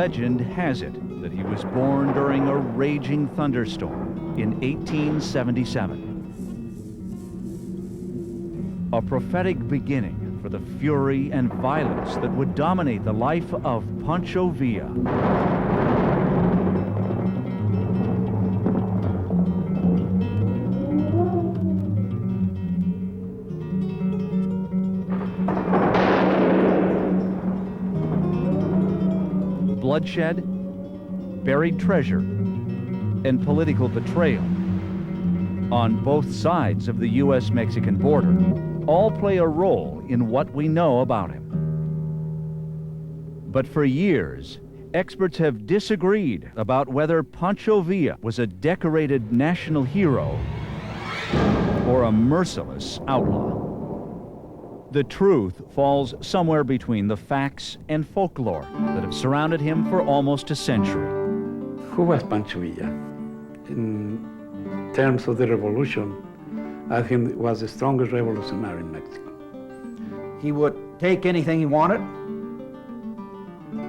Legend has it that he was born during a raging thunderstorm in 1877. A prophetic beginning for the fury and violence that would dominate the life of Pancho Villa. Bloodshed, buried treasure, and political betrayal on both sides of the U.S.-Mexican border all play a role in what we know about him. But for years, experts have disagreed about whether Pancho Villa was a decorated national hero or a merciless outlaw. The truth falls somewhere between the facts and folklore that have surrounded him for almost a century. Who was Pancho Villa? In terms of the revolution, I think it was the strongest revolutionary in Mexico. He would take anything he wanted,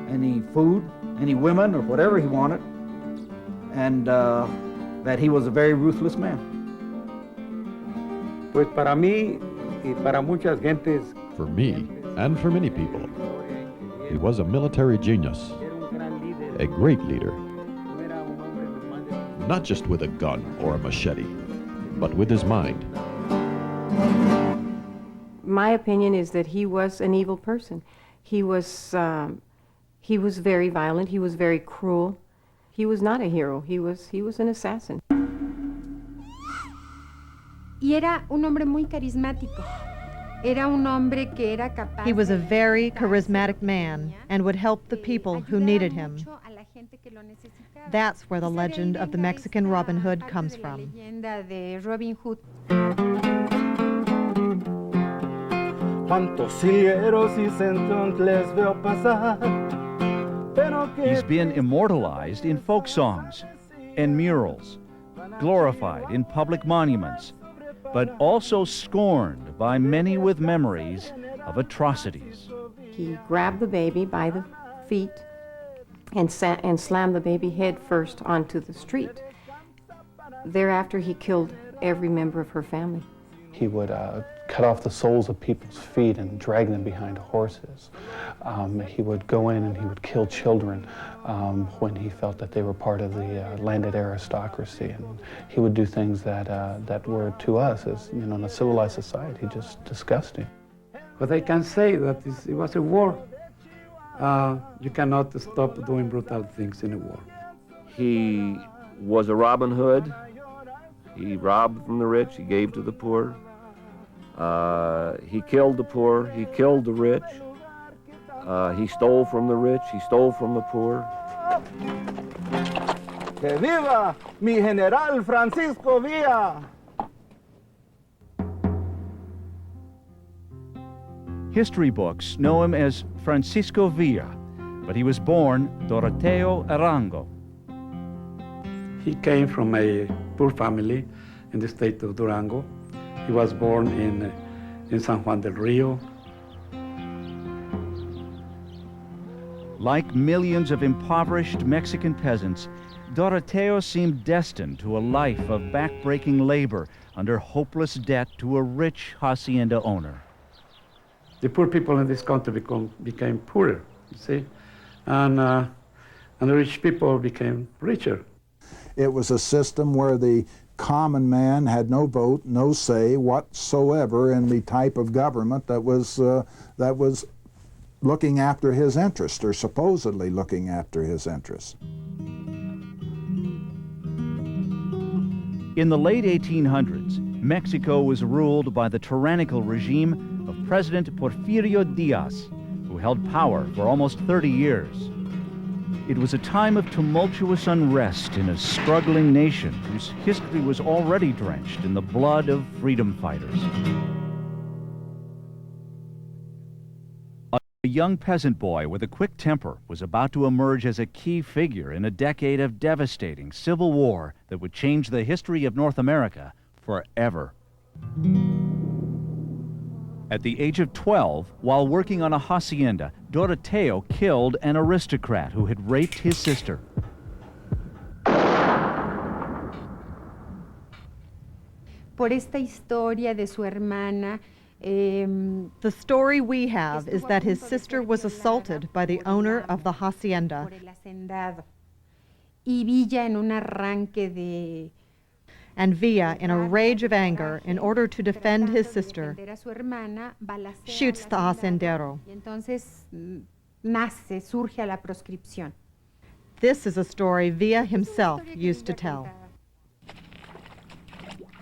any food, any women, or whatever he wanted, and that he was a very ruthless man. Pues para mí y para muchas gentes. For me, and for many people, he was a military genius, a great leader. Not just with a gun or a machete, but with his mind. My opinion is that he was an evil person. He was very violent. He was very cruel. He was not a hero. He was an assassin. Y era un hombre muy carismático. Era un hombre que era capaz. He was a very charismatic man and would help the people who needed him. That's where the legend of the Mexican Robin Hood comes from. He's been immortalized in folk songs and murals, glorified in public monuments, but also scorned by many with memories of atrocities. He grabbed the baby by the feet and slammed the baby head first onto the street. Thereafter, he killed every member of her family. He would cut off the soles of people's feet and drag them behind horses. He would go in and he would kill children when he felt that they were part of the landed aristocracy. And he would do things that were to us, as you know, in a civilized society, just disgusting. But I can say that it was a war. You cannot stop doing brutal things in a war. He was a Robin Hood. He robbed from the rich, he gave to the poor. He killed the poor, he killed the rich. He stole from the rich, he stole from the poor. ¡Que viva mi general Francisco Villa! History books know him as Francisco Villa, but he was born Doroteo Arango. He came from a poor family in the state of Durango. He was born in San Juan del Rio. Like millions of impoverished Mexican peasants, Doroteo seemed destined to a life of backbreaking labor under hopeless debt to a rich hacienda owner. The poor people in this country became poorer, you see, and the rich people became richer. It was a system where the common man had no vote, no say whatsoever in the type of government that was looking after his interest, or supposedly looking after his interests. In the late 1800s, Mexico was ruled by the tyrannical regime of President Porfirio Diaz, who held power for almost 30 years. It was a time of tumultuous unrest in a struggling nation whose history was already drenched in the blood of freedom fighters. A young peasant boy with a quick temper was about to emerge as a key figure in a decade of devastating civil war that would change the history of North America forever. At the age of 12, while working on a hacienda, Doroteo killed an aristocrat who had raped his sister. Por esta historia de su hermana, the story we have is that his sister was assaulted by the owner of the hacienda. Y Villa, en un arranque de And Villa, in a rage of anger, in order to defend his sister, shoots the hacendero. Surge la proscripción. This is a story Villa himself used to tell.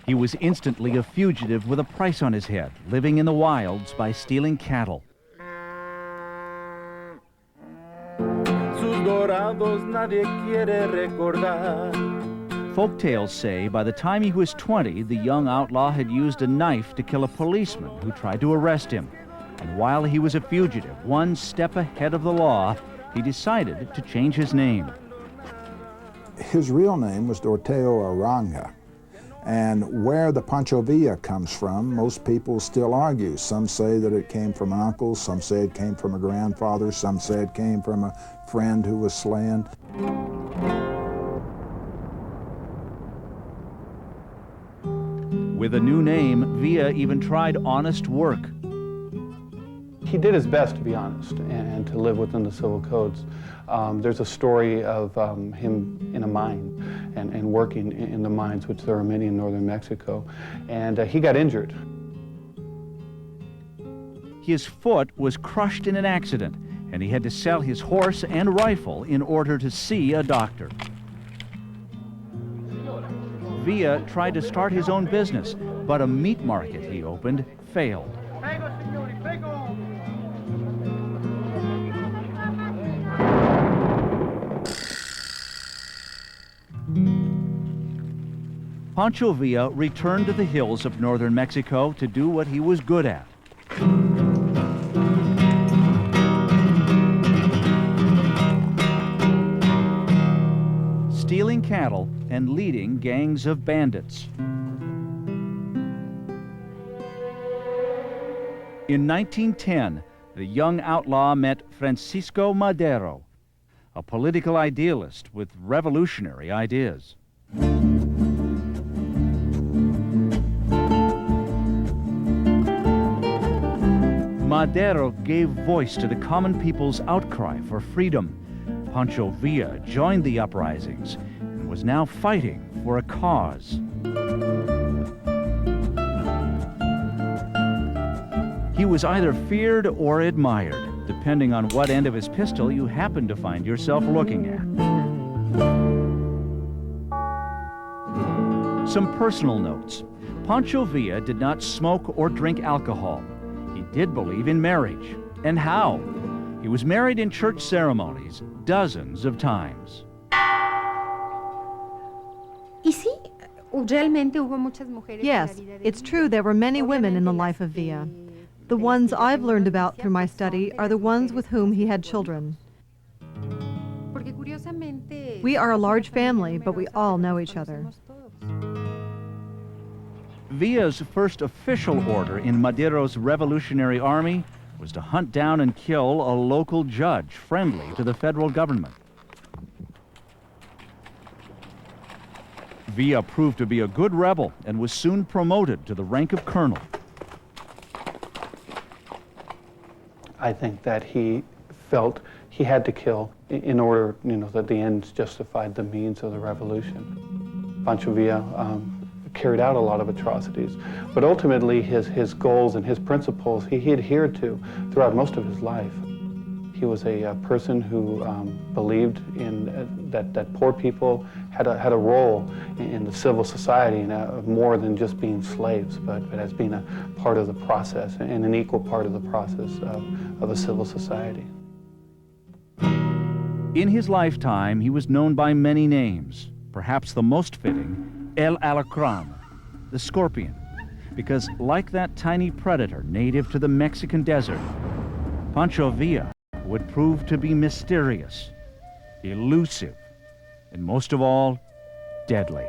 He was instantly a fugitive with a price on his head, living in the wilds by stealing cattle. Sus dorados nadie quiere recordar. Folk tales say by the time he was 20, the young outlaw had used a knife to kill a policeman who tried to arrest him. And while he was a fugitive, one step ahead of the law, he decided to change his name. His real name was Doroteo Aranga. And where the Pancho Villa comes from, most people still argue. Some say that it came from an uncle, some say it came from a grandfather, some say it came from a friend who was slain. With a new name, Villa even tried honest work. He did his best, to be honest, and to live within the civil codes. There's a story of him in a mine and working in the mines, which there are many in northern Mexico, and he got injured. His foot was crushed in an accident, and he had to sell his horse and rifle in order to see a doctor. Villa tried to start his own business, but a meat market he opened failed. Pancho Villa returned to the hills of northern Mexico to do what he was good at. Stealing cattle and leading gangs of bandits. In 1910, the young outlaw met Francisco Madero, a political idealist with revolutionary ideas. Madero gave voice to the common people's outcry for freedom. Pancho Villa joined the uprisings and was now fighting for a cause. He was either feared or admired, depending on what end of his pistol you happened to find yourself looking at. Some personal notes. Pancho Villa did not smoke or drink alcohol. He did believe in marriage. And how? He was married in church ceremonies dozens of times. Yes, it's true there were many women in the life of Villa. The ones I've learned about through my study are the ones with whom he had children. We are a large family, but we all know each other. Villa's first official order in Madero's revolutionary army was to hunt down and kill a local judge friendly to the federal government. Villa proved to be a good rebel and was soon promoted to the rank of colonel. I think that he felt he had to kill in order, that the ends justified the means of the revolution. Pancho Villa carried out a lot of atrocities, but ultimately his goals and his principles he adhered to throughout most of his life. He was a person who believed in that poor people had a role in the civil society, and more than just being slaves, but as being a part of the process and an equal part of the process of a civil society. In his lifetime, he was known by many names, perhaps the most fitting, El Alacrán, the scorpion, because like that tiny predator native to the Mexican desert, Pancho Villa would prove to be mysterious, elusive, and most of all, deadly.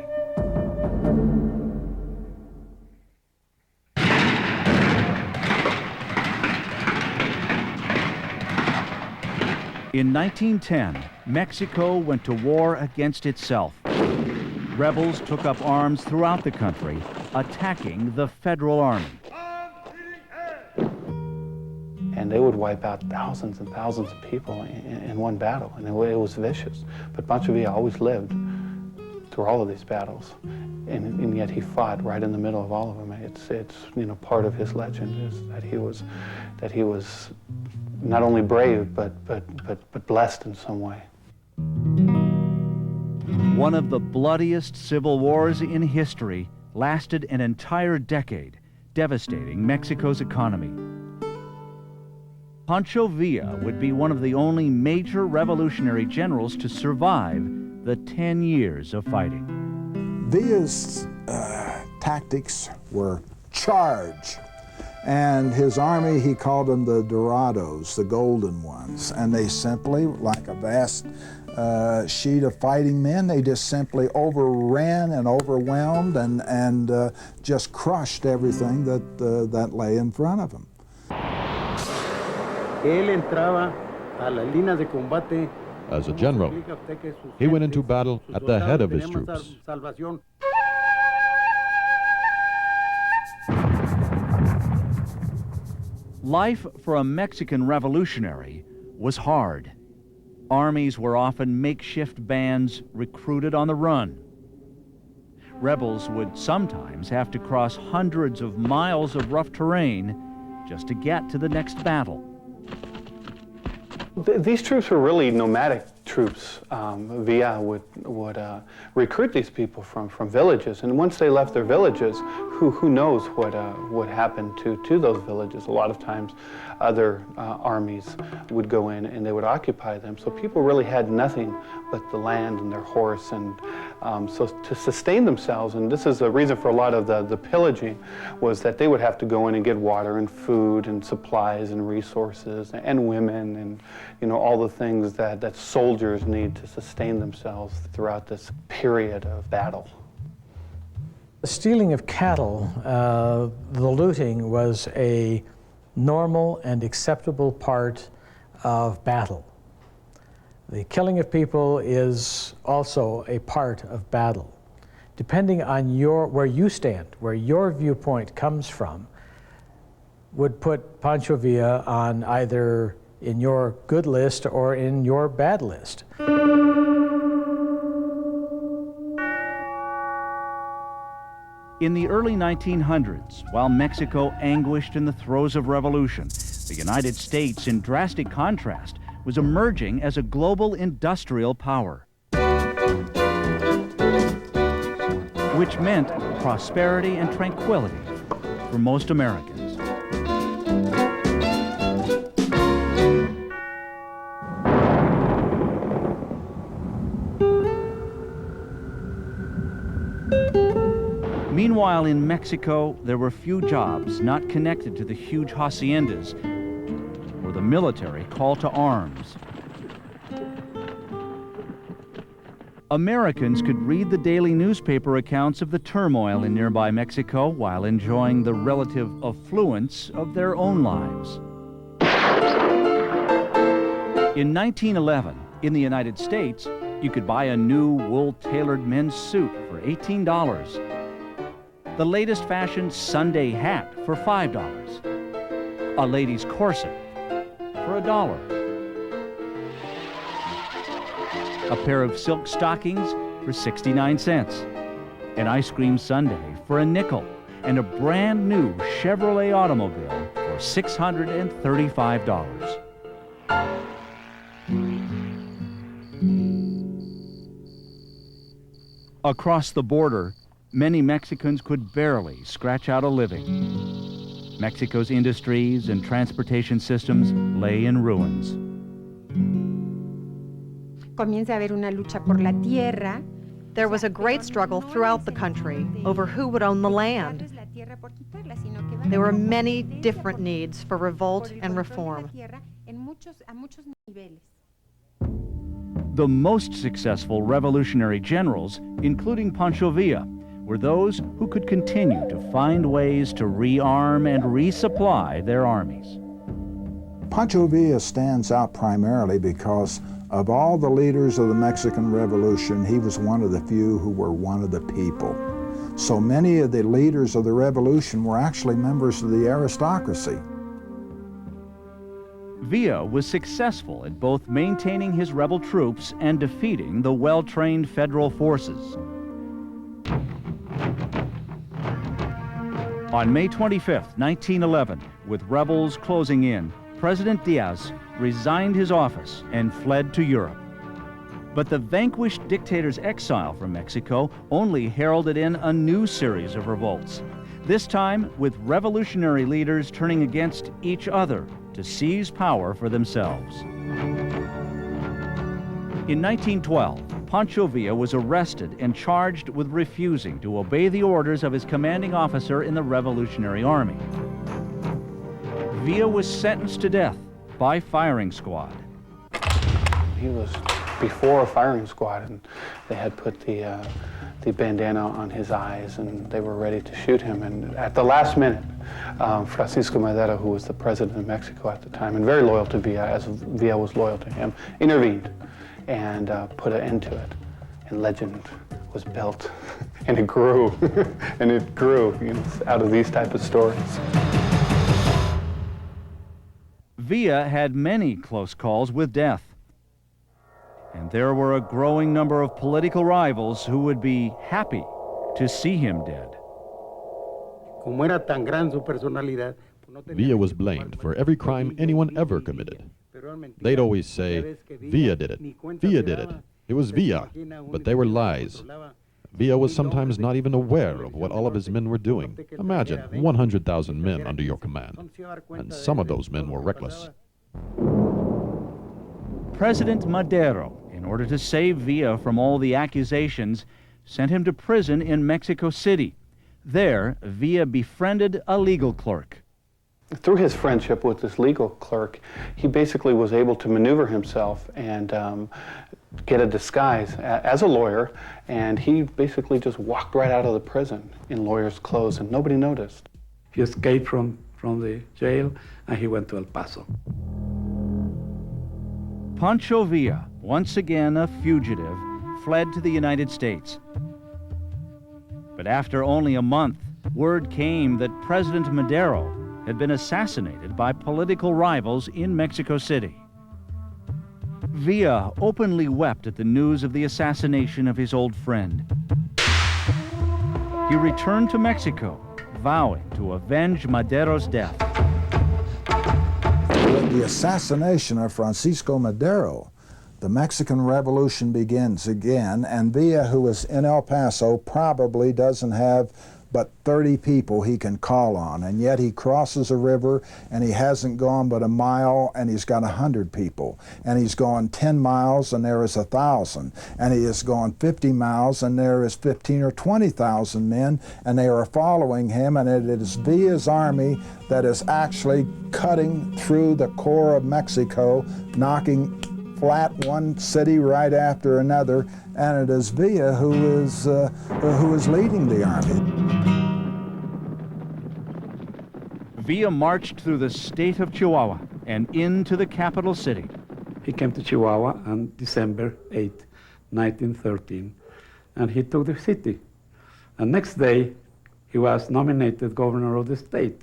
In 1910, Mexico went to war against itself. Rebels took up arms throughout the country, attacking the Federal Army. And they would wipe out thousands and thousands of people in one battle, and it was vicious. But Pancho Villa always lived through all of these battles, and yet he fought right in the middle of all of them. It's part of his legend is that he was not only brave but blessed in some way. One of the bloodiest civil wars in history lasted an entire decade, devastating Mexico's economy. Pancho Villa would be one of the only major revolutionary generals to survive the 10 years of fighting. Villa's tactics were charge, and his army, he called them the Dorados, the golden ones, and they simply, like a vast sheet of fighting men, they just simply overran and overwhelmed and just crushed everything that lay in front of them. As a general, he went into battle at the head of his troops. Life for a Mexican revolutionary was hard. Armies were often makeshift bands recruited on the run. Rebels would sometimes have to cross hundreds of miles of rough terrain just to get to the next battle. These troops were really nomadic troops. Villa would recruit these people from villages, and once they left their villages, who knows what happened to those villages. A lot of times other armies would go in and they would occupy them, so people really had nothing but the land and their horse, and so to sustain themselves, and this is the reason for a lot of the pillaging, was that they would have to go in and get water and food and supplies and resources and women and all the things that soldiers need to sustain themselves throughout this period of battle. The stealing of cattle, the looting, was a normal and acceptable part of battle. The killing of people is also a part of battle. Depending on where you stand, where your viewpoint comes from, would put Pancho Villa on either in your good list or in your bad list. In the early 1900s, while Mexico anguished in the throes of revolution, the United States, in drastic contrast, was emerging as a global industrial power, which meant prosperity and tranquility for most Americans. Meanwhile, in Mexico, there were few jobs not connected to the huge haciendas or the military call to arms. Americans could read the daily newspaper accounts of the turmoil in nearby Mexico while enjoying the relative affluence of their own lives. In 1911, in the United States, you could buy a new wool-tailored men's suit for $18. The latest fashion Sunday hat for $5, a lady's corset for $1, a pair of silk stockings for 69 cents, an ice cream sundae for a nickel, and a brand new Chevrolet automobile for $635. Across the border, many Mexicans could barely scratch out a living. Mexico's industries and transportation systems lay in ruins. There was a great struggle throughout the country over who would own the land. There were many different needs for revolt and reform. The most successful revolutionary generals, including Pancho Villa, were those who could continue to find ways to rearm and resupply their armies. Pancho Villa stands out primarily because of all the leaders of the Mexican Revolution, he was one of the few who were one of the people. So many of the leaders of the revolution were actually members of the aristocracy. Villa was successful at both maintaining his rebel troops and defeating the well-trained federal forces. On May 25, 1911, with rebels closing in, President Diaz resigned his office and fled to Europe. But the vanquished dictator's exile from Mexico only heralded in a new series of revolts, this time with revolutionary leaders turning against each other to seize power for themselves. In 1912, Pancho Villa was arrested and charged with refusing to obey the orders of his commanding officer in the Revolutionary Army. Villa was sentenced to death by firing squad. He was before a firing squad, and they had put the bandana on his eyes, and they were ready to shoot him. And at the last minute, Francisco Madero, who was the president of Mexico at the time, and very loyal to Villa, as Villa was loyal to him, intervened and put an end to it. And legend was built, and it grew, and it grew, you know, out of these type of stories. Villa had many close calls with death. And there were a growing number of political rivals who would be happy to see him dead. Villa was blamed for every crime anyone ever committed. They'd always say, Villa did it, Villa did it, it was Villa, but they were lies. Villa was sometimes not even aware of what all of his men were doing. Imagine 100,000 men under your command, and some of those men were reckless. President Madero, in order to save Villa from all the accusations, sent him to prison in Mexico City. There, Villa befriended a legal clerk. Through his friendship with this legal clerk, he basically was able to maneuver himself and get a disguise as a lawyer, and he basically just walked right out of the prison in lawyer's clothes, and nobody noticed. He escaped from the jail, and he went to El Paso. Pancho Villa, once again a fugitive, fled to the United States. But after only a month, word came that President Madero had been assassinated by political rivals in Mexico City. Villa openly wept at the news of the assassination of his old friend. He returned to Mexico, vowing to avenge Madero's death. With the assassination of Francisco Madero, the Mexican Revolution begins again, and Villa, who is in El Paso, probably doesn't have but 30 people he can call on, and yet he crosses a river and he hasn't gone but a mile and he's got 100 people, and he's gone 10 miles and there is 1,000, and he has gone 50 miles and there is 15 or 20,000 men, and they are following him, and it is Villa's army that is actually cutting through the core of Mexico, knocking flat one city right after another, and it is Villa who is leading the army. Villa marched through the state of Chihuahua and into the capital city. He came to Chihuahua on December 8, 1913, and he took the city. And next day, he was nominated governor of the state.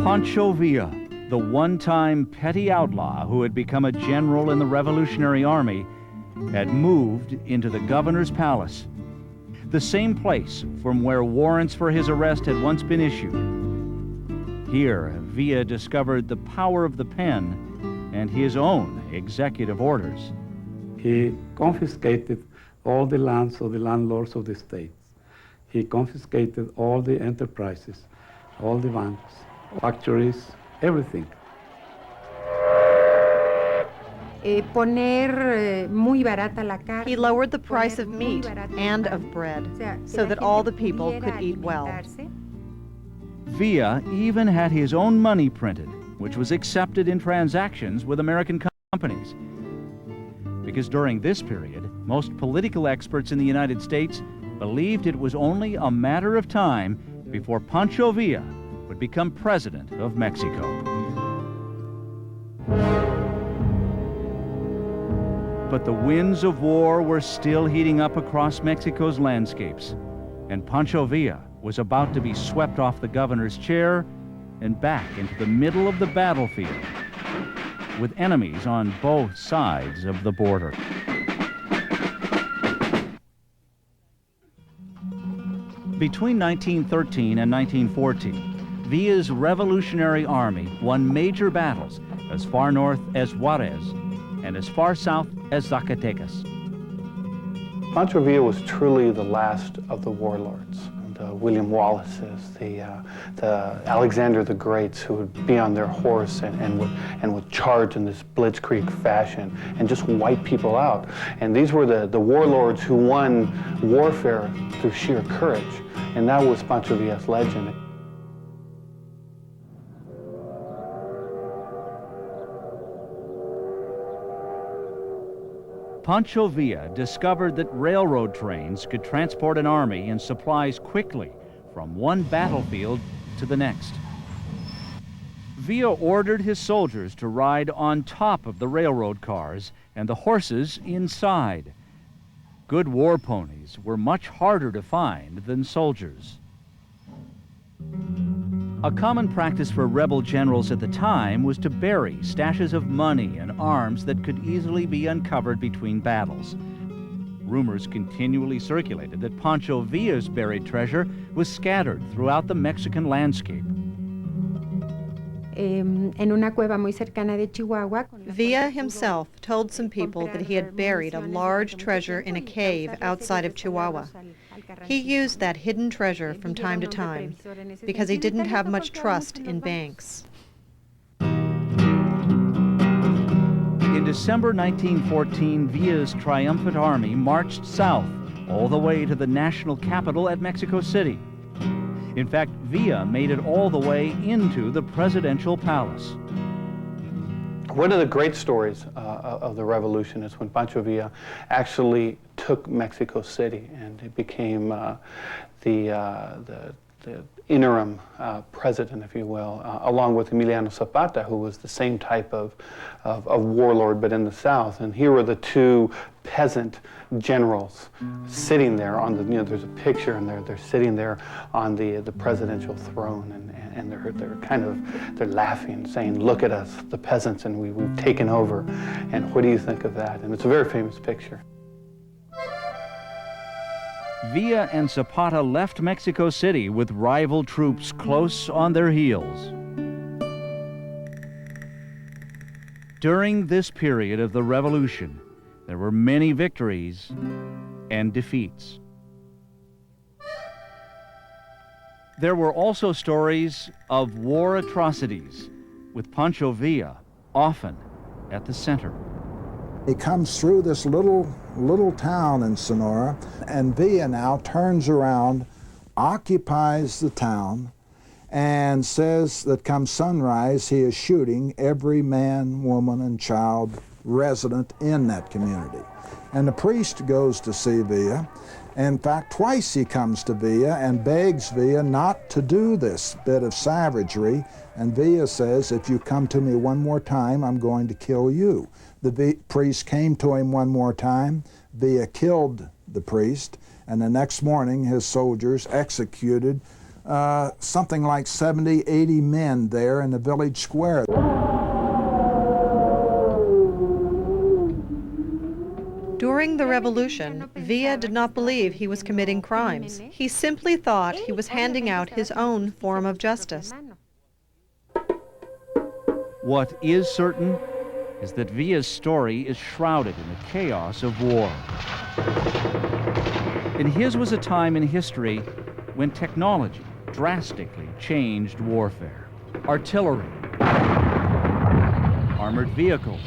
Pancho Villa, the one-time petty outlaw who had become a general in the Revolutionary Army, had moved into the governor's palace, the same place from where warrants for his arrest had once been issued. Here, Villa discovered the power of the pen and his own executive orders. He confiscated all the lands of the landlords of the states. He confiscated all the enterprises, all the banks, factories, everything. He lowered the price of meat and of bread so that all the people could eat well. Villa even had his own money printed, which was accepted in transactions with American companies. Because during this period, most political experts in the United States believed it was only a matter of time before Pancho Villa would become president of Mexico. But the winds of war were still heating up across Mexico's landscapes, and Pancho Villa was about to be swept off the governor's chair and back into the middle of the battlefield, with enemies on both sides of the border. Between 1913 and 1914, Villa's Revolutionary Army won major battles as far north as Juarez and as far south as Zacatecas. Pancho Villa was truly the last of the warlords. The William Wallaces, the Alexander the Greats, who would be on their horse and would charge in this blitzkrieg fashion and just wipe people out. And these were the warlords who won warfare through sheer courage. And that was Pancho Villa's legend. Pancho Villa discovered that railroad trains could transport an army and supplies quickly from one battlefield to the next. Villa ordered his soldiers to ride on top of the railroad cars and the horses inside. Good war ponies were much harder to find than soldiers. A common practice for rebel generals at the time was to bury stashes of money and arms that could easily be uncovered between battles. Rumors continually circulated that Pancho Villa's buried treasure was scattered throughout the Mexican landscape. Villa himself told some people that he had buried a large treasure in a cave outside of Chihuahua. He used that hidden treasure from time to time because he didn't have much trust in banks. In December 1914, Villa's triumphant army marched south all the way to the national capital at Mexico City. In fact, Villa made it all the way into the presidential palace. One of the great stories of the revolution is when Pancho Villa actually took Mexico City, and it became the interim president, if you will, along with Emiliano Zapata, who was the same type of warlord, but in the South. And here were the two peasant generals sitting there on the, there's a picture, and they're sitting there on the presidential throne, and they're laughing, saying, "Look at us, the peasants, and we've taken over. And what do you think of that?" And it's a very famous picture. Villa and Zapata left Mexico City with rival troops close on their heels. During this period of the revolution, there were many victories and defeats. There were also stories of war atrocities, with Pancho Villa often at the center. He comes through this little town in Sonora, and Villa now turns around, occupies the town, and says that come sunrise he is shooting every man, woman, and child resident in that community. And the priest goes to see Villa. In fact, twice he comes to Villa and begs Villa not to do this bit of savagery, and Villa says, "If you come to me one more time, I'm going to kill you." The priest came to him one more time. Villa killed the priest, and the next morning his soldiers executed something like 70, 80 men there in the village square. During the revolution, Villa did not believe he was committing crimes. He simply thought he was handing out his own form of justice. What is certain is that Villa's story is shrouded in the chaos of war. And his was a time in history when technology drastically changed warfare. Artillery, armored vehicles,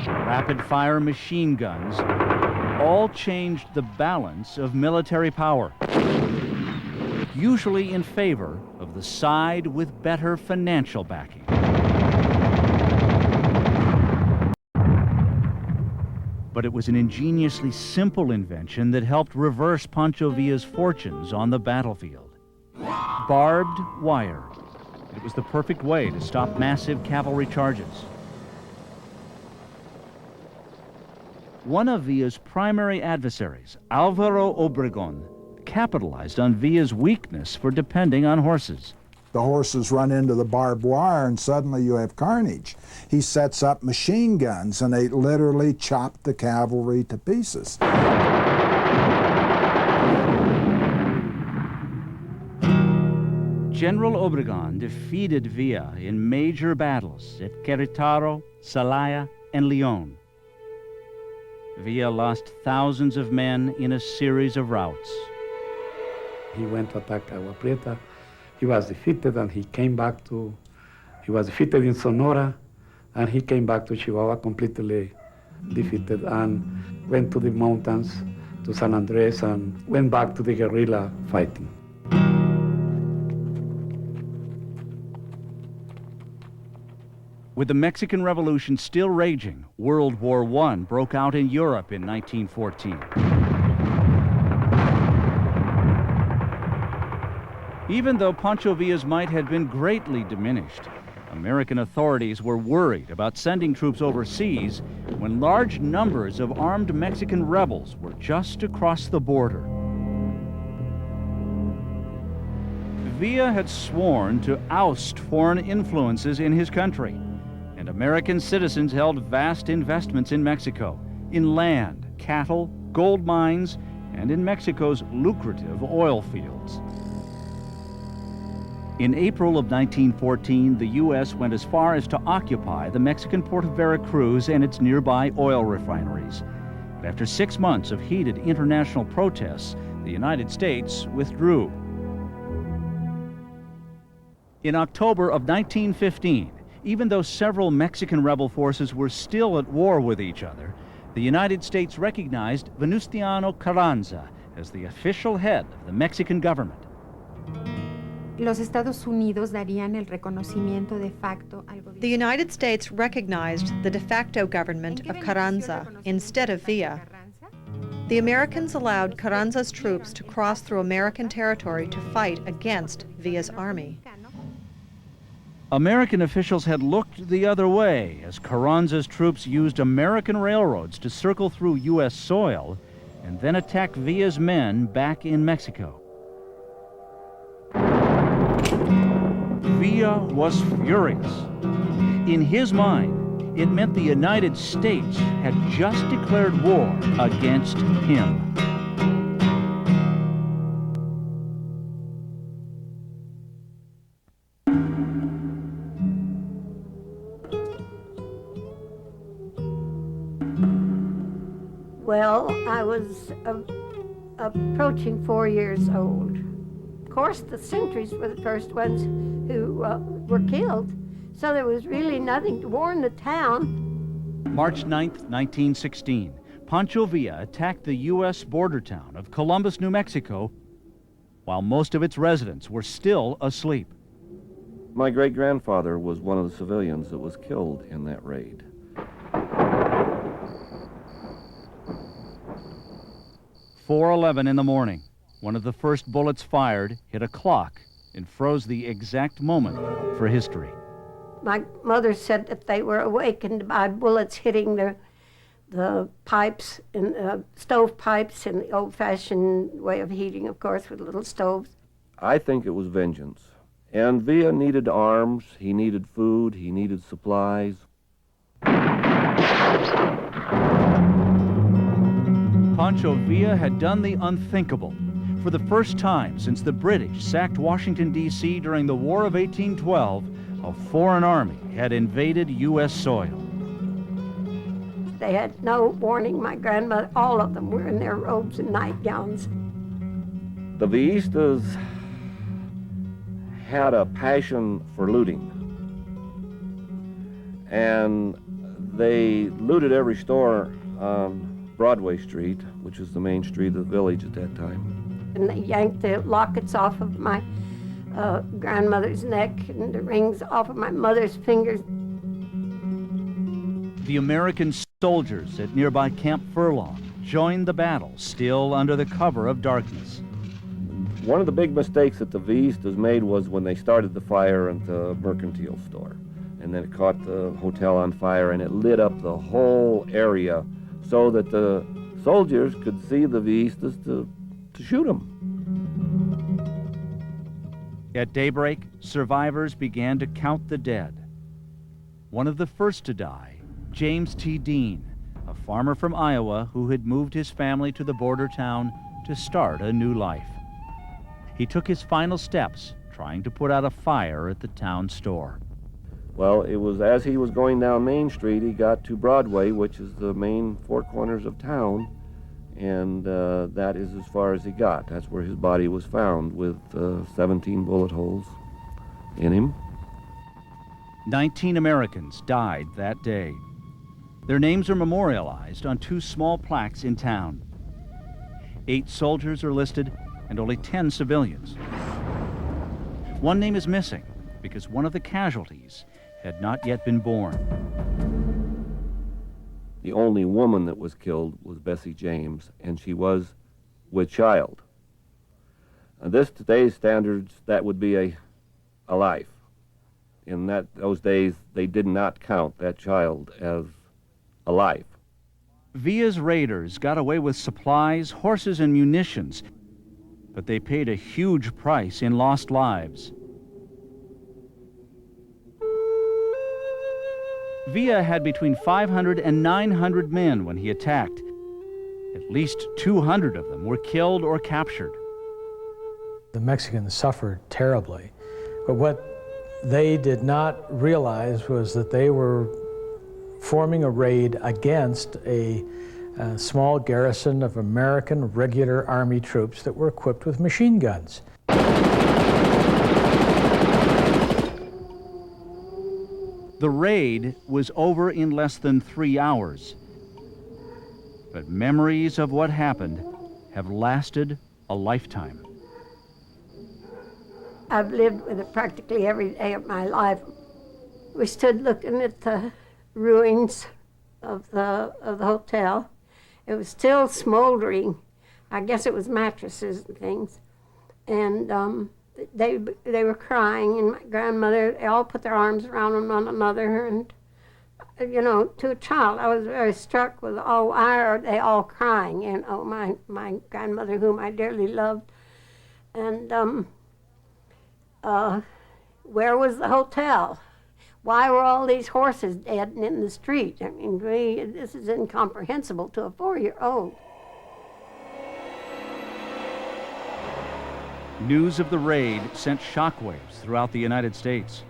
rapid-fire machine guns all changed the balance of military power, usually in favor of the side with better financial backing. But it was an ingeniously simple invention that helped reverse Pancho Villa's fortunes on the battlefield. Barbed wire. It was the perfect way to stop massive cavalry charges. One of Villa's primary adversaries, Alvaro Obregón, capitalized on Villa's weakness for depending on horses. The horses run into the barbed wire and suddenly you have carnage. He sets up machine guns and they literally chop the cavalry to pieces. General Obregón defeated Villa in major battles at Querétaro, Celaya, and León. Villa lost thousands of men in a series of routs. He went to attack Agua Prieta. He was defeated and he came back to, he was defeated in Sonora and he came back to Chihuahua completely defeated and went to the mountains, to San Andres, and went back to the guerrilla fighting. With the Mexican Revolution still raging, World War I broke out in Europe in 1914. Even though Pancho Villa's might had been greatly diminished, American authorities were worried about sending troops overseas when large numbers of armed Mexican rebels were just across the border. Villa had sworn to oust foreign influences in his country, and American citizens held vast investments in Mexico, in land, cattle, gold mines, and in Mexico's lucrative oil fields. In April of 1914, the U.S. went as far as to occupy the Mexican port of Veracruz and its nearby oil refineries. But after 6 months of heated international protests, the United States withdrew. In October of 1915, even though several Mexican rebel forces were still at war with each other, the United States recognized Venustiano Carranza as the official head of the Mexican government. Los Estados Unidos darían el reconocimiento de facto al gobierno. The United States recognized the de facto government of Carranza instead of Villa. The Americans allowed Carranza's troops to cross through American territory to fight against Villa's army. American officials had looked the other way as Carranza's troops used American railroads to circle through U.S. soil and then attack Villa's men back in Mexico. Villa was furious. In his mind, it meant the United States had just declared war against him. Well, I was approaching 4 years old. Of course, the sentries were the first ones who were killed, so there was really nothing to warn the town. March 9th, 1916, Pancho Villa attacked the U.S. border town of Columbus, New Mexico, while most of its residents were still asleep. My great-grandfather was one of the civilians that was killed in that raid. "4:11 in the morning. One of the first bullets fired hit a clock and froze the exact moment for history. My mother said that they were awakened by bullets hitting the pipes, and stove pipes, in the old-fashioned way of heating, of course, with little stoves. I think it was vengeance. And Villa needed arms, he needed food, he needed supplies. Pancho Villa had done the unthinkable. For the first time since the British sacked Washington, D.C. during the War of 1812, a foreign army had invaded U.S. soil. They had no warning. My grandmother, all of them were in their robes and nightgowns. The Villistas had a passion for looting. And they looted every store on Broadway Street, which is the main street of the village at that time. And they yanked the lockets off of my grandmother's neck and the rings off of my mother's fingers. The American soldiers at nearby Camp Furlong joined the battle, still under the cover of darkness. One of the big mistakes that the Villistas made was when they started the fire at the mercantile store. And then it caught the hotel on fire and it lit up the whole area so that the soldiers could see the Villistas to shoot them. At daybreak, survivors began to count the dead. One of the first to die, James T. Dean, a farmer from Iowa who had moved his family to the border town to start a new life. He took his final steps, trying to put out a fire at the town store. Well, it was as he was going down Main Street, he got to Broadway, which is the main four corners of town, and that is as far as he got. That's where his body was found, with 17 bullet holes in him. 19 Americans died that day. Their names are memorialized on 2 small plaques in town. 8 soldiers are listed and only 10 civilians. One name is missing because one of the casualties had not yet been born. The only woman that was killed was Bessie James, and she was with child. And this, today's standards, that would be a life. In those days, they did not count that child as a life. Villa's raiders got away with supplies, horses, and munitions, but they paid a huge price in lost lives. Villa had between 500 and 900 men when he attacked. At least 200 of them were killed or captured. The Mexicans suffered terribly, but what they did not realize was that they were forming a raid against a small garrison of American regular army troops that were equipped with machine guns. The raid was over in less than 3 hours. But memories of what happened have lasted a lifetime. I've lived with it practically every day of my life. We stood looking at the ruins of the hotel. It was still smoldering. I guess it was mattresses and things. And they were crying, and my grandmother, they all put their arms around one another, and you know, to a child, I was very struck with, oh, why are they all crying? You know, my grandmother, whom I dearly loved. And where was the hotel? Why were all these horses dead and in the street? I mean, this is incomprehensible to a 4-year-old. News of the raid sent shockwaves throughout the United States,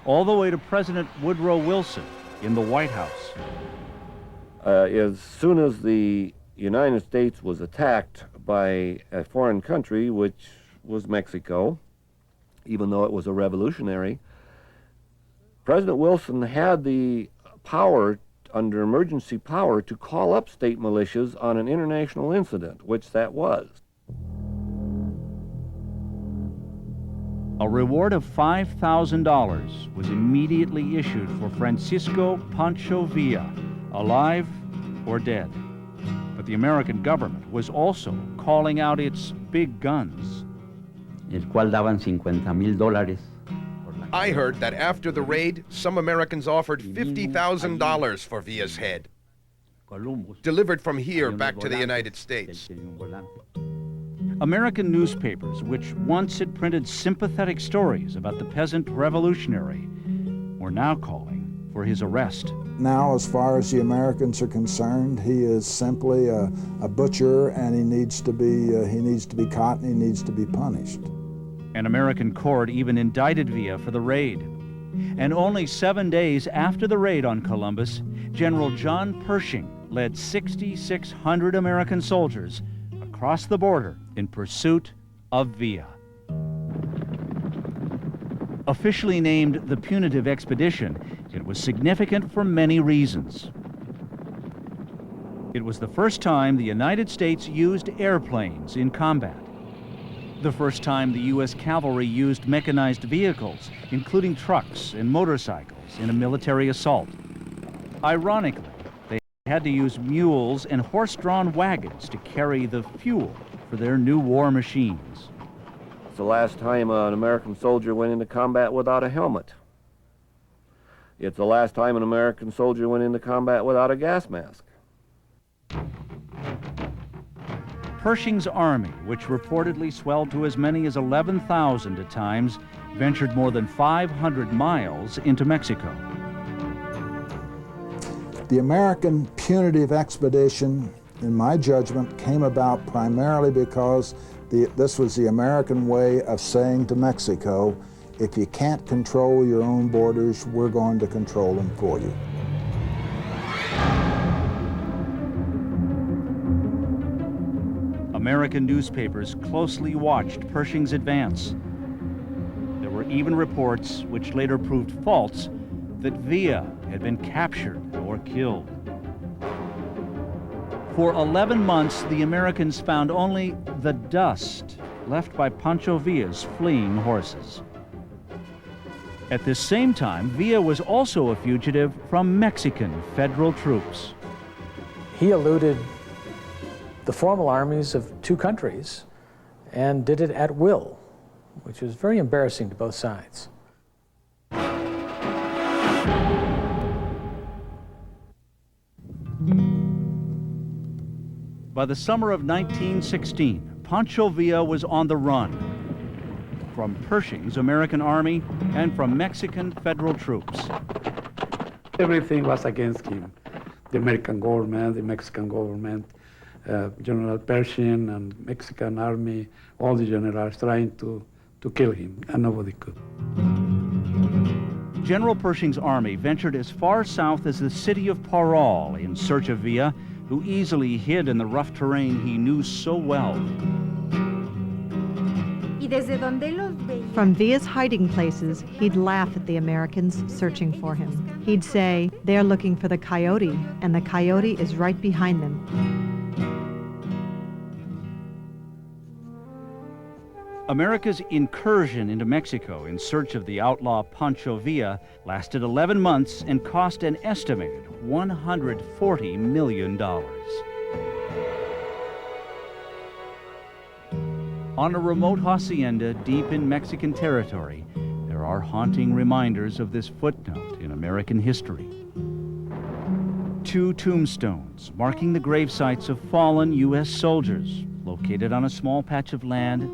all the way to President Woodrow Wilson in the White House. As soon as the United States was attacked by a foreign country, which was Mexico, even though it was a revolutionary, President Wilson had the power, under emergency power, to call up state militias on an international incident, which that was. A reward of $5,000 was immediately issued for Francisco Pancho Villa, alive or dead. But the American government was also calling out its big guns. El cual daban $50,000. I heard that after the raid, some Americans offered $50,000 for Villa's head, delivered from here back to the United States. American newspapers, which once had printed sympathetic stories about the peasant revolutionary, were now calling for his arrest. Now, as far as the Americans are concerned, he is simply a butcher, and he needs to be caught and he needs to be punished. An American court even indicted Villa for the raid. And only 7 days after the raid on Columbus, General John Pershing led 6,600 American soldiers across the border in pursuit of Villa. Officially named the Punitive Expedition, it was significant for many reasons. It was the first time the United States used airplanes in combat. The first time the U.S. cavalry used mechanized vehicles, including trucks and motorcycles, in a military assault. Ironically, they had to use mules and horse-drawn wagons to carry the fuel for their new war machines. It's the last time an American soldier went into combat without a helmet. It's the last time an American soldier went into combat without a gas mask. Pershing's army, which reportedly swelled to as many as 11,000 at times, ventured more than 500 miles into Mexico. The American punitive expedition, in my judgment, came about primarily because this was the American way of saying to Mexico, if you can't control your own borders, we're going to control them for you. American newspapers closely watched Pershing's advance. There were even reports, which later proved false, that Villa had been captured or killed. For 11 months, the Americans found only the dust left by Pancho Villa's fleeing horses. At this same time, Villa was also a fugitive from Mexican federal troops. He eluded the formal armies of two countries and did it at will, which was very embarrassing to both sides. By the summer of 1916, Pancho Villa was on the run from Pershing's American army and from Mexican federal troops. Everything was against him. The American government, the Mexican government, General Pershing and Mexican army, all the generals trying to kill him, and nobody could. General Pershing's army ventured as far south as the city of Parral in search of Villa, who easily hid in the rough terrain he knew so well. From Villa's hiding places, he'd laugh at the Americans searching for him. He'd say, "They're looking for the coyote, and the coyote is right behind them." America's incursion into Mexico in search of the outlaw Pancho Villa lasted 11 months and cost an estimated $140 million. On a remote hacienda deep in Mexican territory, there are haunting reminders of this footnote in American history. 2 tombstones marking the gravesites of fallen U.S. soldiers located on a small patch of land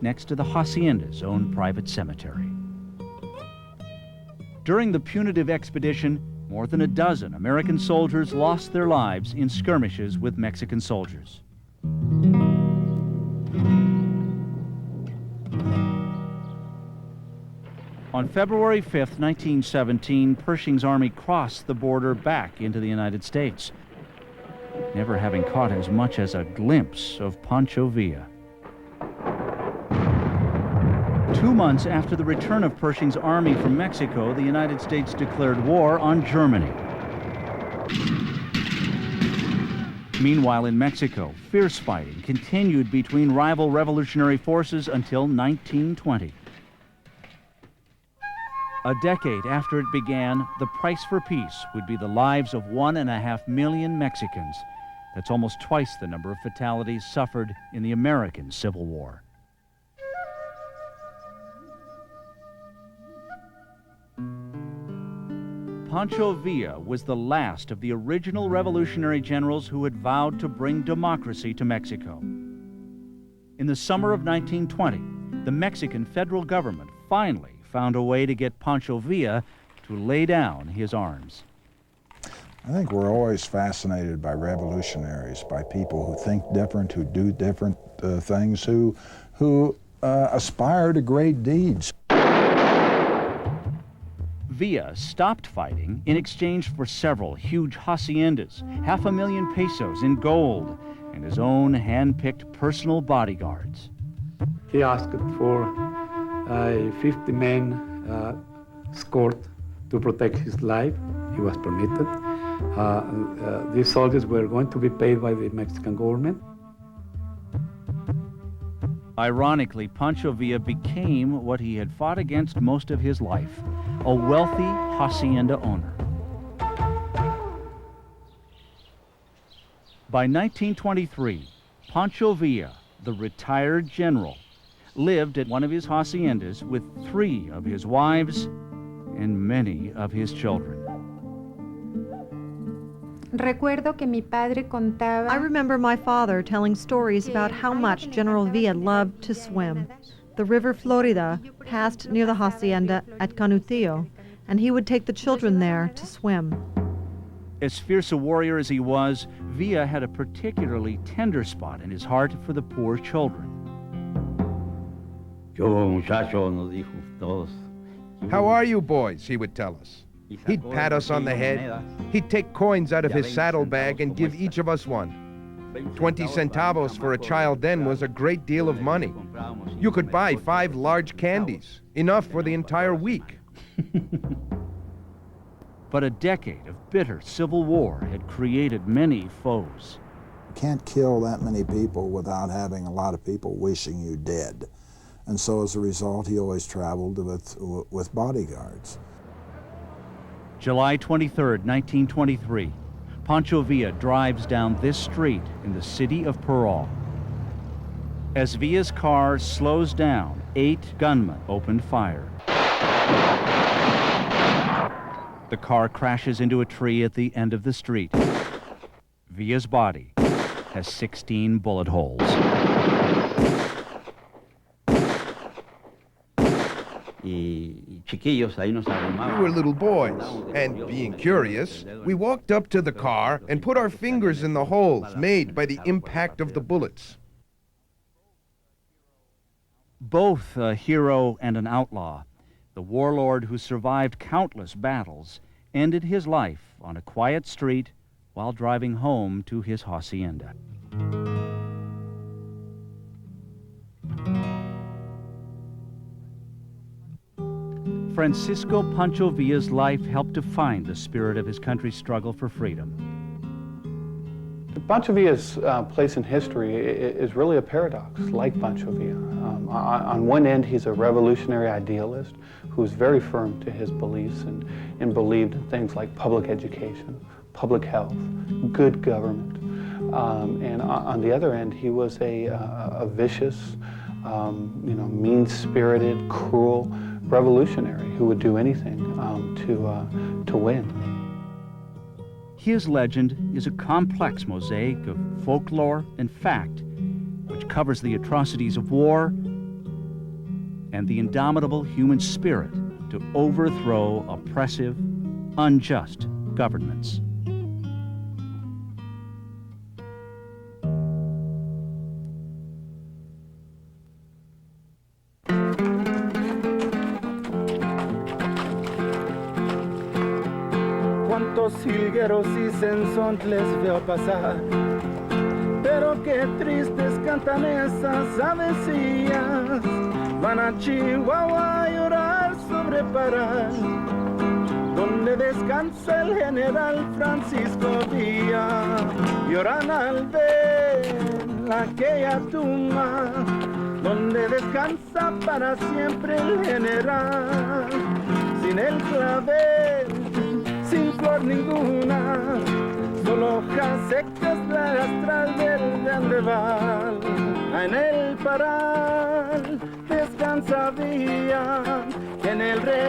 next to the hacienda's own private cemetery. During the punitive expedition, more than a dozen American soldiers lost their lives in skirmishes with Mexican soldiers. On February 5th, 1917, Pershing's army crossed the border back into the United States, never having caught as much as a glimpse of Pancho Villa. 2 months after the return of Pershing's army from Mexico, the United States declared war on Germany. Meanwhile, in Mexico, fierce fighting continued between rival revolutionary forces until 1920. A decade after it began, the price for peace would be the lives of 1.5 million Mexicans. That's almost twice the number of fatalities suffered in the American Civil War. Pancho Villa was the last of the original revolutionary generals who had vowed to bring democracy to Mexico. In the summer of 1920, the Mexican federal government finally found a way to get Pancho Villa to lay down his arms. I think we're always fascinated by revolutionaries, by people who think different, who do different things, who aspire to great deeds. Villa stopped fighting in exchange for several huge haciendas, 500,000 pesos in gold, and his own hand-picked personal bodyguards. He asked for a 50-man escort to protect his life. He was permitted. These soldiers were going to be paid by the Mexican government. Ironically, Pancho Villa became what he had fought against most of his life, a wealthy hacienda owner. By 1923, Pancho Villa, the retired general, lived at one of his haciendas with 3 of his wives and many of his children. Recuerdo que mi padre contaba. I remember my father telling stories about how much General Villa loved to swim. The river Florida passed near the hacienda at Canutillo, and he would take the children there to swim. As fierce a warrior as he was, Villa had a particularly tender spot in his heart for the poor children. How are you, boys? He would tell us. He'd pat us on the head. He'd take coins out of his saddlebag and give each of us one. 20 centavos for a child then was a great deal of money. You could buy 5 large candies, enough for the entire week. But a decade of bitter civil war had created many foes. You can't kill that many people without having a lot of people wishing you dead. And so as a result, he always traveled with bodyguards. July 23, 1923, Pancho Villa drives down this street in the city of Parral. As Villa's car slows down, 8 gunmen opened fire. The car crashes into a tree at the end of the street. Villa's body has 16 bullet holes. We were little boys, and being curious, we walked up to the car and put our fingers in the holes made by the impact of the bullets. Both a hero and an outlaw, the warlord who survived countless battles ended his life on a quiet street while driving home to his hacienda. Francisco Pancho Villa's life helped define the spirit of his country's struggle for freedom. Pancho Villa's place in history is really a paradox, like Pancho Villa. On one end, he's a revolutionary idealist who's very firm to his beliefs and believed in things like public education, public health, good government. And on the other end, he was a vicious, mean-spirited, cruel revolutionary who would do anything to win. His legend is a complex mosaic of folklore and fact, which covers the atrocities of war and the indomitable human spirit to overthrow oppressive, unjust governments. Cuántos jilgueros y sensontles veo pasar, pero qué tristes cantan esas avecillas. Van a Chihuahua a llorar sobre Parral, donde descansa el general Francisco Villa. Lloran al ver aquella tumba, donde descansa para siempre el general. Sin el clavel, sin flor ninguna, solo hojas secas la astral del vendaval. En el Parral descansa Villa, en el regazo.